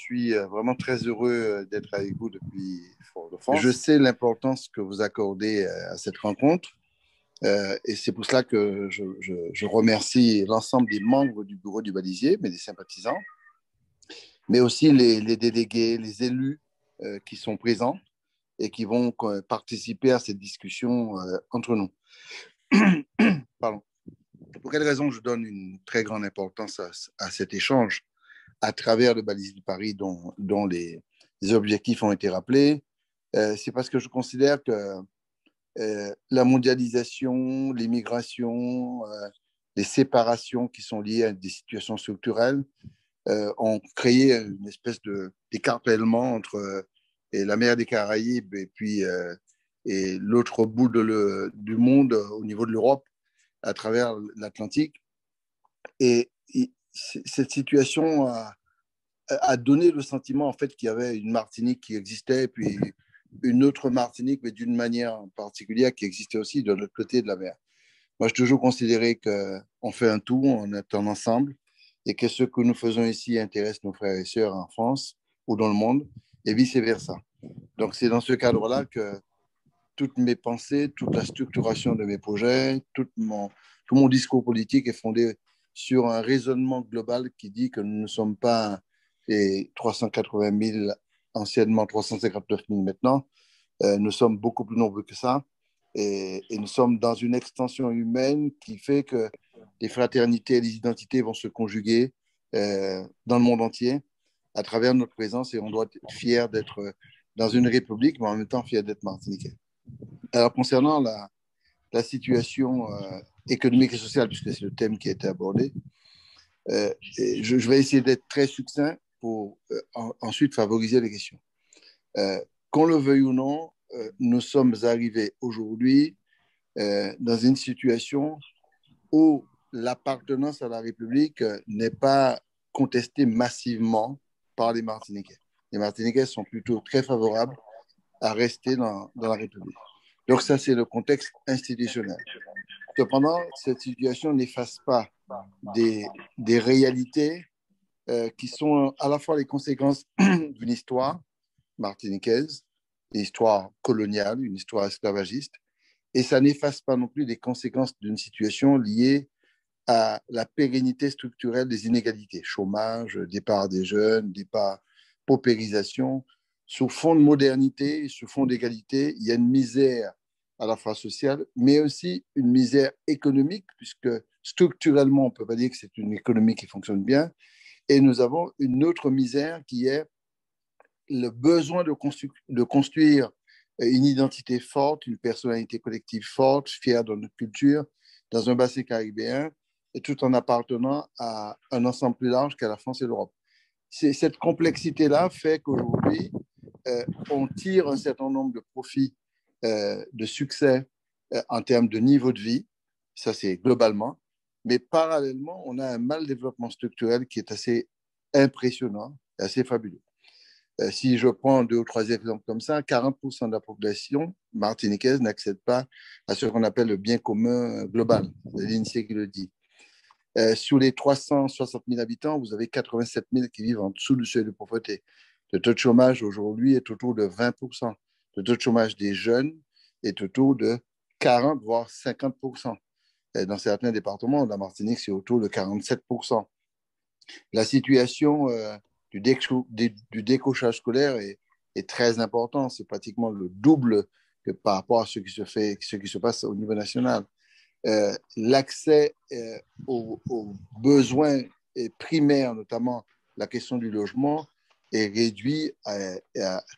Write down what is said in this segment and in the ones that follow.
suis vraiment très heureux d'être avec vous depuis Fort-de-France. Je sais l'importance que vous accordez à cette rencontre et c'est pour cela que je remercie l'ensemble des membres du bureau du Balisier, mais des sympathisants, mais aussi les délégués, les élus qui sont présents et qui vont participer à cette discussion entre nous. Pardon. Pour quelle raison je donne une très grande importance à cet échange à travers le Balisier de Paris dont les objectifs ont été rappelés? C'est parce que je considère que la mondialisation, l'immigration, les séparations qui sont liées à des situations structurelles ont créé une espèce d'écartèlement entre et la mer des Caraïbes et puis et l'autre bout du monde au niveau de l'Europe à travers l'Atlantique. Et cette situation a donné le sentiment en fait qu'il y avait une Martinique qui existait, puis une autre Martinique, mais d'une manière particulière qui existait aussi de l'autre côté de la mer. Moi, j'ai toujours considéré qu'on fait un tout, on est un ensemble, et que ce que nous faisons ici intéresse nos frères et sœurs en France ou dans le monde, et vice-versa. Donc, c'est dans ce cadre-là que toutes mes pensées, toute la structuration de mes projets, tout mon discours politique est fondé sur un raisonnement global qui dit que nous ne sommes pas les 380 000, anciennement 359 000 maintenant, nous sommes beaucoup plus nombreux que ça et nous sommes dans une extension humaine qui fait que les fraternités et les identités vont se conjuguer dans le monde entier à travers notre présence et on doit être fiers d'être dans une république, mais en même temps fiers d'être martiniquais. Alors, concernant la situation économique et sociale, puisque c'est le thème qui a été abordé, je vais essayer d'être très succinct pour ensuite favoriser les questions. Qu'on le veuille ou non, nous sommes arrivés aujourd'hui dans une situation où l'appartenance à la République n'est pas contestée massivement par les Martiniquais. Les Martiniquais sont plutôt très favorables à rester dans la République. Donc ça, c'est le contexte institutionnel. Cependant, cette situation n'efface pas des réalités qui sont à la fois les conséquences d'une histoire martiniquaise, une histoire coloniale, une histoire esclavagiste, et ça n'efface pas non plus les conséquences d'une situation liée à la pérennité structurelle des inégalités, chômage, départ des jeunes, départ, paupérisation. Sous fond de modernité, sous fond d'égalité, il y a une misère à la fois sociale, mais aussi une misère économique, puisque structurellement, on ne peut pas dire que c'est une économie qui fonctionne bien. Et nous avons une autre misère qui est le besoin de construire une identité forte, une personnalité collective forte, fière de notre culture, dans un bassin caribéen, et tout en appartenant à un ensemble plus large qu'à la France et l'Europe. Cette complexité-là fait qu'aujourd'hui, on tire un certain nombre de profits, de succès en termes de niveau de vie, ça c'est globalement, mais parallèlement, on a un mal développement structurel qui est assez impressionnant, assez fabuleux. Si je prends deux ou trois exemples comme ça, 40% de la population martiniquaise n'accède pas à ce qu'on appelle le bien commun global, c'est l'INSEE qui le dit. Sur les 360 000 habitants, vous avez 87 000 qui vivent en dessous du seuil de pauvreté. Le taux de chômage aujourd'hui est autour de 20%. Le taux de chômage des jeunes est autour de 40, voire 50%. Et dans certains départements, la Martinique, c'est autour de 47%. La situation du décrochage scolaire est très importante. C'est pratiquement le double que par rapport à ce qui se passe au niveau national. L'accès aux besoins primaires, notamment la question du logement, est réduit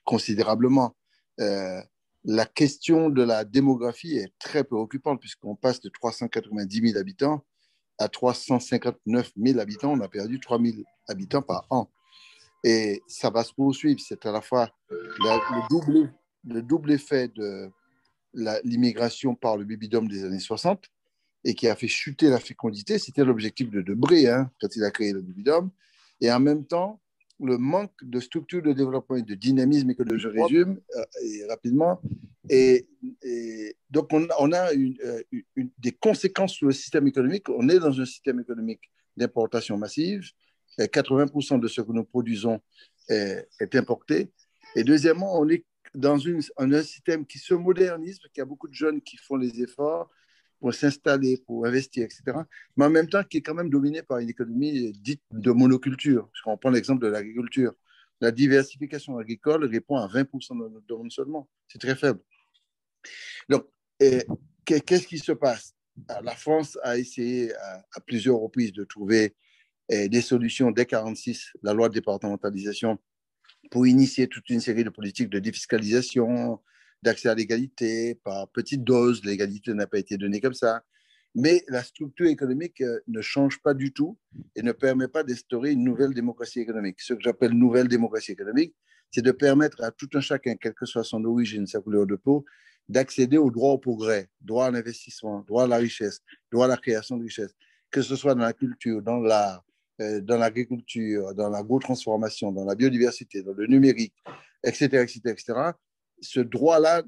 considérablement. La question de la démographie est très préoccupante puisqu'on passe de 390 000 habitants à 359 000 habitants. On a perdu 3 000 habitants par an. Et ça va se poursuivre. C'est à la fois le double effet de l'immigration par le baby-boom des années 60 et qui a fait chuter la fécondité. C'était l'objectif de Debré quand il a créé le baby-boom. Et en même temps, le manque de structure de développement et de dynamisme économique, je résume rapidement. Et donc, on a des conséquences sur le système économique. On est dans un système économique d'importation massive. 80% de ce que nous produisons est importée. Et deuxièmement, on est dans un système qui se modernise, qui a beaucoup de jeunes qui font les efforts pour s'installer, pour investir, etc. Mais en même temps, qui est quand même dominé par une économie dite de monoculture. On prend l'exemple de l'agriculture. La diversification agricole répond à 20% de notre demande seulement. C'est très faible. Donc, qu'est-ce qui se passe? La France a essayé à plusieurs reprises de trouver des solutions dès 1946, la loi de départementalisation, pour initier toute une série de politiques de défiscalisation, d'accès à l'égalité par petites doses. L'égalité n'a pas été donnée comme ça. Mais la structure économique ne change pas du tout et ne permet pas d'instaurer une nouvelle démocratie économique. Ce que j'appelle nouvelle démocratie économique, c'est de permettre à tout un chacun, quelle que soit son origine, sa couleur de peau, d'accéder au droit au progrès, droit à l'investissement, droit à la richesse, droit à la création de richesse, que ce soit dans la culture, dans l'art, dans l'agriculture, dans l'agro-transformation, dans la biodiversité, dans le numérique, etc., etc., etc. Ce droit-là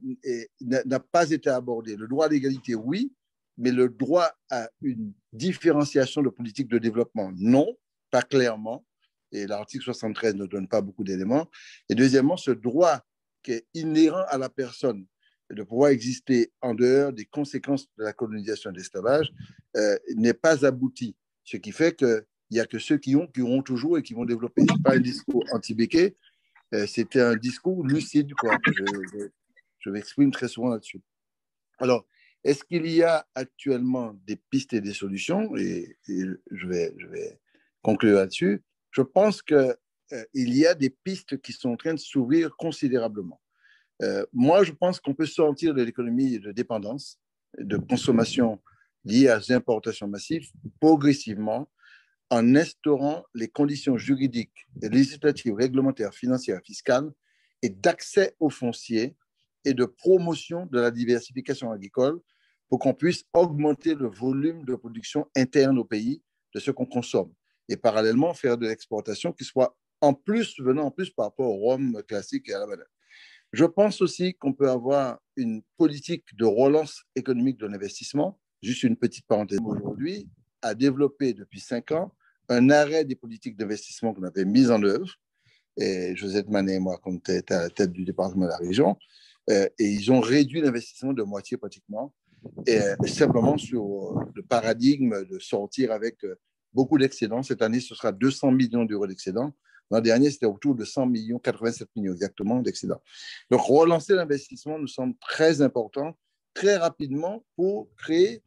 n'a pas été abordé. Le droit à l'égalité, oui, mais le droit à une différenciation de politique de développement, non, pas clairement. Et l'article 73 ne donne pas beaucoup d'éléments. Et deuxièmement, ce droit qui est inhérent à la personne de pouvoir exister en dehors des conséquences de la colonisation et de l'esclavage n'est pas abouti. Ce qui fait qu'il n'y a que ceux qui auront toujours et qui vont développer. Ce n'est pas un discours anti-Béquet, c'était un discours lucide, quoi. Je m'exprime très souvent là-dessus. Alors, est-ce qu'il y a actuellement des pistes et des solutions? Et je vais conclure là-dessus. Je pense qu'il y a des pistes qui sont en train de s'ouvrir considérablement. Moi, je pense qu'on peut sortir de l'économie de dépendance, de consommation liée à des importations massives progressivement en instaurant les conditions juridiques, législatives, réglementaires, financières, fiscales et d'accès aux fonciers et de promotion de la diversification agricole pour qu'on puisse augmenter le volume de production interne au pays de ce qu'on consomme et parallèlement faire de l'exportation qui soit venant en plus par rapport au rhum classique et à la banane. Je pense aussi qu'on peut avoir une politique de relance économique de l'investissement. Juste une petite parenthèse. Aujourd'hui, a développé depuis 5 ans un arrêt des politiques d'investissement qu'on avait mises en œuvre. Et Josette Manet et moi, qu'on était à la tête du département de la région, et ils ont réduit l'investissement de moitié pratiquement, et simplement sur le paradigme de sortir avec beaucoup d'excédents. Cette année, ce sera 200 millions d'euros d'excédents. L'an dernier, c'était autour de 100 millions, 87 millions exactement d'excédents. Donc, relancer l'investissement nous semble très important, très rapidement, pour créer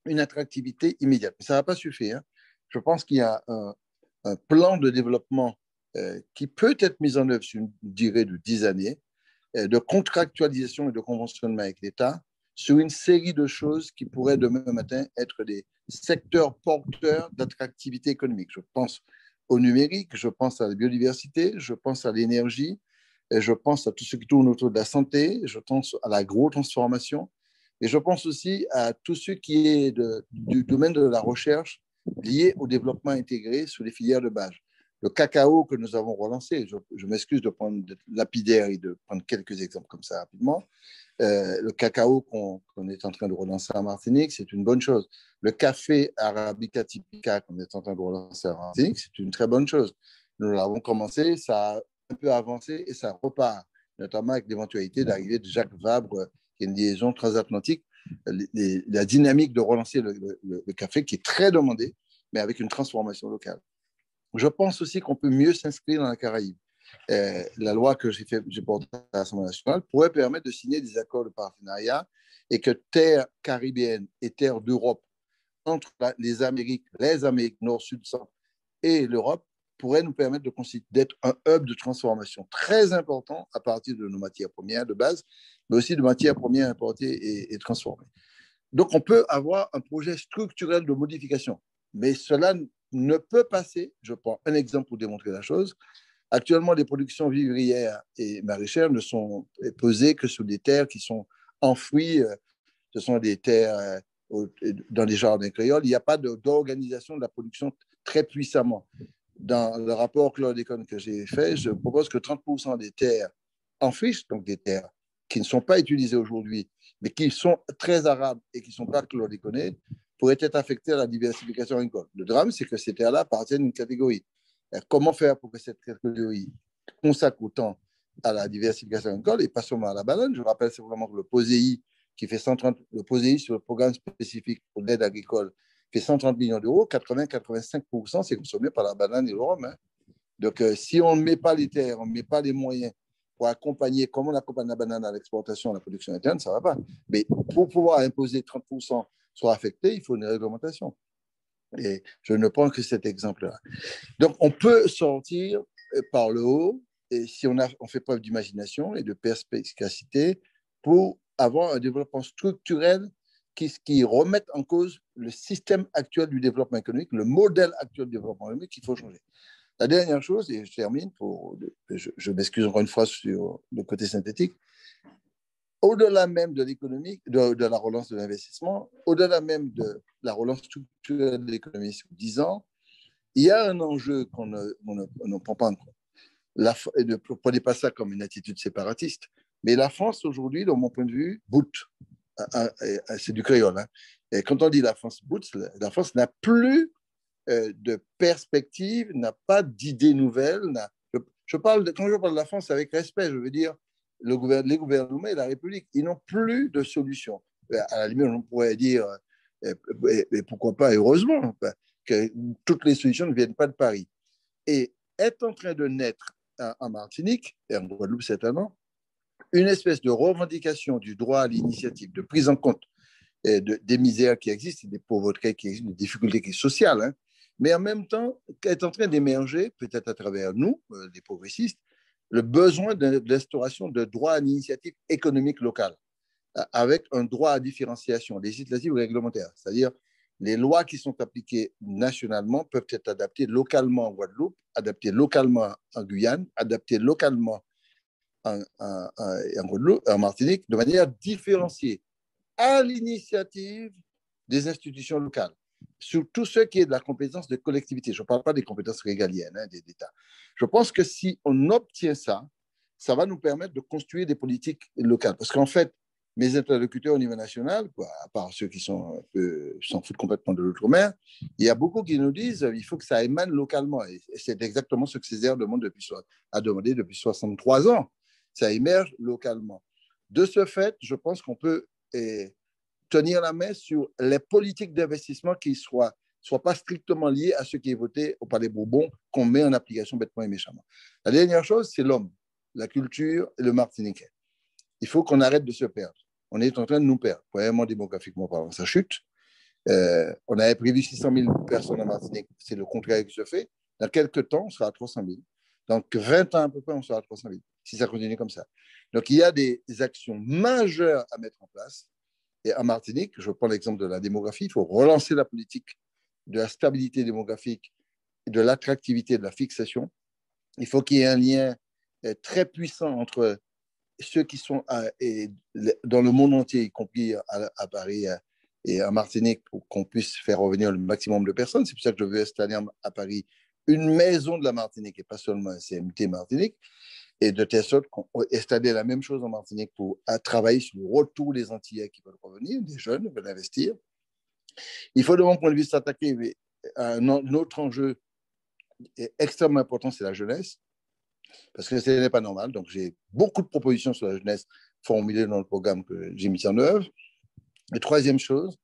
une attractivité immédiate. Mais ça ne va pas suffire. Hein. Je pense qu'il y a un plan de développement qui peut être mis en œuvre sur une durée de 10 années, de contractualisation et de conventionnement avec l'État, sur une série de choses qui pourraient demain matin être des secteurs porteurs d'attractivité économique. Je pense au numérique, je pense à la biodiversité, je pense à l'énergie, et je pense à tout ce qui tourne autour de la santé, je pense à l'agro-transformation, et je pense aussi à tout ce qui est du domaine de la recherche lié au développement intégré sur les filières de base. Le cacao que nous avons relancé, je m'excuse de prendre lapidaire et de prendre quelques exemples comme ça rapidement. Le cacao qu'on est en train de relancer en Martinique, c'est une bonne chose. Le café Arabica Typica qu'on est en train de relancer en Martinique, c'est une très bonne chose. Nous l'avons commencé, ça a un peu avancé et ça repart, notamment avec l'éventualité d'arrivée de Jacques Vabre, qui est une liaison transatlantique. La dynamique de relancer le café qui est très demandé, mais avec une transformation locale. Je pense aussi qu'on peut mieux s'inscrire dans la Caraïbe. La loi que j'ai portée à l'Assemblée nationale pourrait permettre de signer des accords de partenariat et que terre caribéenne et terre d'Europe entre les Amériques Nord, Sud, Centre et l'Europe pourrait nous permettre d'être un hub de transformation très important à partir de nos matières premières de base, mais aussi de matières premières importées et transformées. Donc, on peut avoir un projet structurel de modification, mais cela ne peut passer, je prends un exemple pour démontrer la chose. Actuellement, les productions vivrières et maraîchères ne sont posées que sur des terres qui sont enfouies. Ce sont des terres dans les jardins créoles. Il n'y a pas d'organisation de la production très puissamment. Dans le rapport chlordécone que j'ai fait, je propose que 30% des terres en friche, donc des terres qui ne sont pas utilisées aujourd'hui, mais qui sont très arables et qui ne sont pas chlordéconées, pourraient être affectées à la diversification agricole. Le drame, c'est que ces terres-là appartiennent à une catégorie. Comment faire pour que cette catégorie consacre autant à la diversification agricole et pas seulement à la banane. Je rappelle simplement que le POSEI, qui fait 130, le POSEI sur le programme spécifique pour l'aide agricole, fait 130 millions d'euros, 80-85%, c'est consommé par la banane et le rhum. Hein. Donc, si on ne met pas les terres, on ne met pas les moyens pour accompagner, comme on accompagne la banane à l'exportation, à la production interne, ça ne va pas. Mais pour pouvoir imposer 30% soit affecté, il faut une réglementation. Et je ne prends que cet exemple-là. Donc, on peut sortir par le haut, et si on fait preuve d'imagination et de perspicacité, pour avoir un développement structurel qui remette en cause le système actuel du développement économique, le modèle actuel du développement économique qu'il faut changer. La dernière chose, et je termine, je m'excuse encore une fois sur le côté synthétique, au-delà même de l'économie, de la relance de l'investissement, au-delà même de la relance structurelle de l'économie sur 10 ans, il y a un enjeu qu'on ne prend pas en compte. Ne prenez pas ça comme une attitude séparatiste, mais la France aujourd'hui, dans mon point de vue, boot. C'est du créole. Hein. Et quand on dit la France boot, la France n'a plus de perspective, n'a pas d'idées nouvelles. Quand je parle de la France avec respect, je veux dire les gouvernements et la République, ils n'ont plus de solution. À la limite, on pourrait dire, et pourquoi pas, heureusement, que toutes les solutions ne viennent pas de Paris. Et est en train de naître en Martinique, et en Guadeloupe certainement, une espèce de revendication du droit à l'initiative, de prise en compte des misères qui existent, des pauvretés qui existent, des difficultés sociales, hein, mais en même temps, est en train d'émerger, peut-être à travers nous, les progressistes, le besoin de l'instauration de droits à l'initiative économique locale, avec un droit à différenciation législative ou réglementaire. C'est-à-dire, les lois qui sont appliquées nationalement peuvent être adaptées localement en Guadeloupe, adaptées localement en Guyane, adaptées localement en Martinique, de manière différenciée, à l'initiative des institutions locales, sur tout ce qui est de la compétence de collectivité. Je ne parle pas des compétences régaliennes hein, des États. Je pense que si on obtient ça, ça va nous permettre de construire des politiques locales. Parce qu'en fait, mes interlocuteurs au niveau national, quoi, à part ceux qui s'en foutent complètement de l'outre-mer, il y a beaucoup qui nous disent qu'il faut que ça émane localement. Et c'est exactement ce que Césaire a demandé depuis 63 ans. Ça émerge localement. De ce fait, je pense qu'on peut tenir la main sur les politiques d'investissement qui soient pas strictement liées à ce qui est voté au Palais Bourbon, qu'on met en application bêtement et méchamment. La dernière chose, c'est l'homme, la culture et le Martiniquais. Il faut qu'on arrête de se perdre. On est en train de nous perdre. Premièrement, démographiquement parlant, ça chute. On avait prévu 600 000 personnes en Martinique. C'est le contraire qui se fait. Dans quelques temps, on sera à 300 000. Donc, 20 ans à peu près, on sera à 300 000, si ça continue comme ça. Donc, il y a des actions majeures à mettre en place. Et en Martinique, je prends l'exemple de la démographie, il faut relancer la politique de la stabilité démographique, de l'attractivité, de la fixation. Il faut qu'il y ait un lien très puissant entre ceux qui sont dans le monde entier, y compris à Paris et en Martinique, pour qu'on puisse faire revenir le maximum de personnes. C'est pour ça que je veux installer à Paris une maison de la Martinique et pas seulement un CMT Martinique. Et de telle sorte qu'on installer la même chose en Martinique pour travailler sur le retour des Antillais qui veulent revenir, des jeunes qui veulent investir. Il faut, de mon point de vue, s'attaquer à un autre enjeu extrêmement important, c'est la jeunesse, parce que ce n'est pas normal. Donc, j'ai beaucoup de propositions sur la jeunesse formulées dans le programme que j'ai mis en œuvre. Et troisième chose,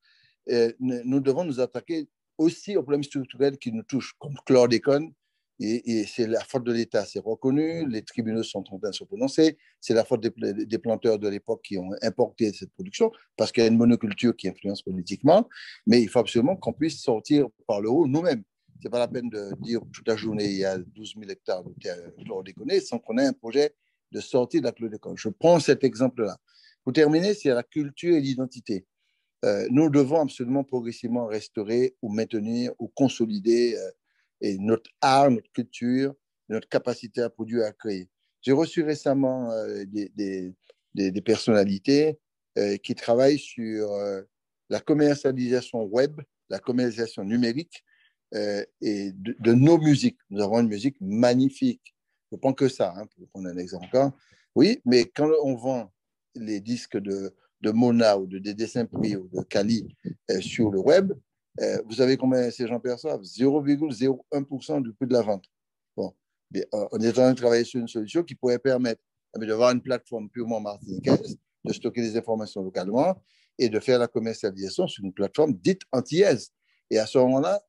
nous devons nous attaquer aussi aux problèmes structurels qui nous touchent, comme chlordécone. Et c'est la faute de l'État, c'est reconnu, les tribunaux sont en train de se prononcer, c'est la faute des planteurs de l'époque qui ont importé cette production, parce qu'il y a une monoculture qui influence politiquement, mais il faut absolument qu'on puisse sortir par le haut nous-mêmes. Ce n'est pas la peine de dire toute la journée, il y a 12 000 hectares de terre chlordéconée sans qu'on ait un projet de sortie de la chlordécone. Je prends cet exemple-là. Pour terminer, c'est la culture et l'identité. Nous devons absolument progressivement restaurer ou maintenir ou consolider et notre art, notre culture, notre capacité à produire et à créer. J'ai reçu récemment des personnalités qui travaillent sur la commercialisation web, la commercialisation numérique et de nos musiques. Nous avons une musique magnifique. Je ne prends que ça, hein, pour prendre un exemple encore. Oui, mais quand on vend les disques de Mona ou de Dédé Saint-Prix ou de Kali sur le web, vous savez combien ces gens perçoivent? 0,01% du prix de la vente. Bon. On est en train de travailler sur une solution qui pourrait permettre d'avoir une plateforme purement martiniquaise, de stocker des informations localement et de faire la commercialisation sur une plateforme dite antillaise. Et à ce moment-là,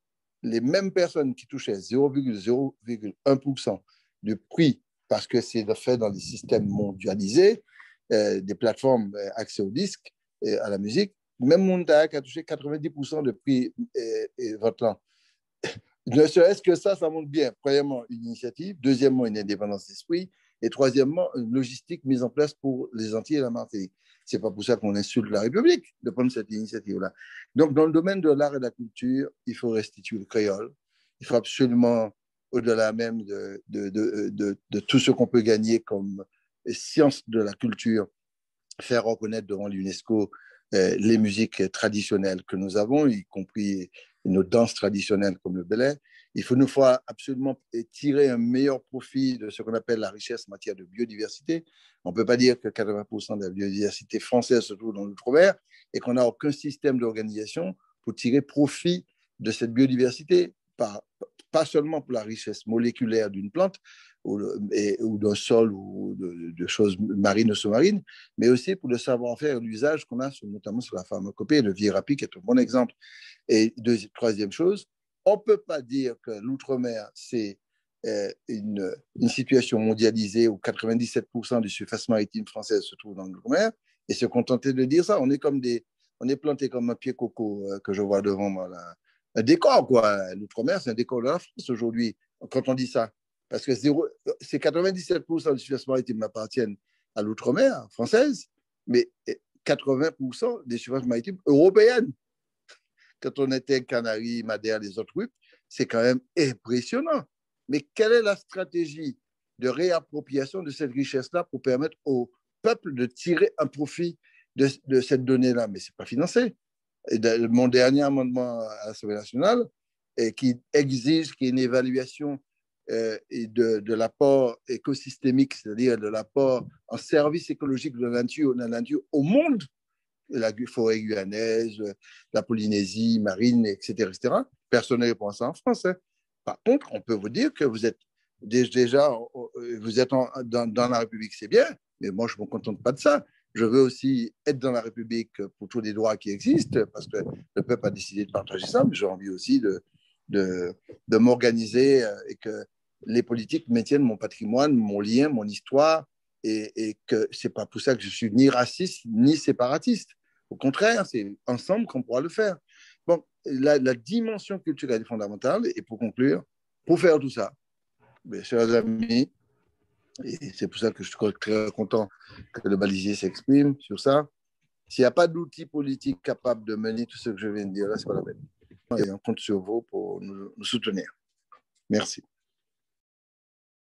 les mêmes personnes qui touchaient 0,01% du prix, parce que c'est fait dans des systèmes mondialisés, des plateformes accès au disque et à la musique, même Montaï qui a touché 90% de prix et votant. Ne serait-ce que ça montre bien, premièrement, une initiative, deuxièmement, une indépendance d'esprit, et troisièmement, une logistique mise en place pour les Antilles et la Martinique. Ce n'est pas pour ça qu'on insulte la République de prendre cette initiative-là. Donc, dans le domaine de l'art et de la culture, il faut restituer le créole. Il faut absolument, au-delà même de tout ce qu'on peut gagner comme science de la culture, faire reconnaître devant l'UNESCO les musiques traditionnelles que nous avons, y compris nos danses traditionnelles comme le belay. Il faut nous faut absolument tirer un meilleur profit de ce qu'on appelle la richesse en matière de biodiversité. On ne peut pas dire que 80% de la biodiversité française se trouve dans l'outre-mer et qu'on n'a aucun système d'organisation pour tirer profit de cette biodiversité, pas seulement pour la richesse moléculaire d'une plante ou d'un sol ou de choses marines ou sous-marines, mais aussi pour le savoir-faire et l'usage qu'on a, notamment sur la pharmacopée. Le Vierapi qui est un bon exemple. Et troisième chose, on ne peut pas dire que l'outre-mer, c'est une situation mondialisée où 97% du surface maritime française se trouve dans l'outre-mer et se contenter de dire ça. On est planté comme un pied coco que je vois devant moi là. Un décor, quoi. L'outre-mer, c'est un décor de la France aujourd'hui, quand on dit ça. Parce que c'est 97% du surface maritime appartiennent à l'outre-mer française, mais 80% des surfaces maritimes européennes. Quand on était Canaries, Madère, les autres trucs, c'est quand même impressionnant. Mais quelle est la stratégie de réappropriation de cette richesse-là pour permettre au peuple de tirer un profit de cette donnée-là? Mais ce n'est pas financé. Et mon dernier amendement à l'Assemblée nationale, qui exige qu'il y ait une évaluation de l'apport écosystémique, c'est-à-dire de l'apport en service écologique de la nature au monde, la forêt guyanaise, la Polynésie marine, etc., etc. Personne ne répond à ça en France. Hein. Par contre, on peut vous dire que vous êtes déjà vous êtes dans la République, c'est bien, mais moi, je ne me contente pas de ça. Je veux aussi être dans la République pour tous les droits qui existent, parce que le peuple a décidé de partager ça, mais j'ai envie aussi de m'organiser et que les politiques maintiennent mon patrimoine, mon lien, mon histoire, et que ce n'est pas pour ça que je suis ni raciste ni séparatiste. Au contraire, c'est ensemble qu'on pourra le faire. Bon, la dimension culturelle est fondamentale. Et pour conclure, pour faire tout ça, mes chers amis, et c'est pour ça que je suis très content que le balisier s'exprime sur ça, s'il n'y a pas d'outils politiques capables de mener tout ce que je viens de dire là, c'est pas la peine. Et on compte sur vous pour nous soutenir. Merci.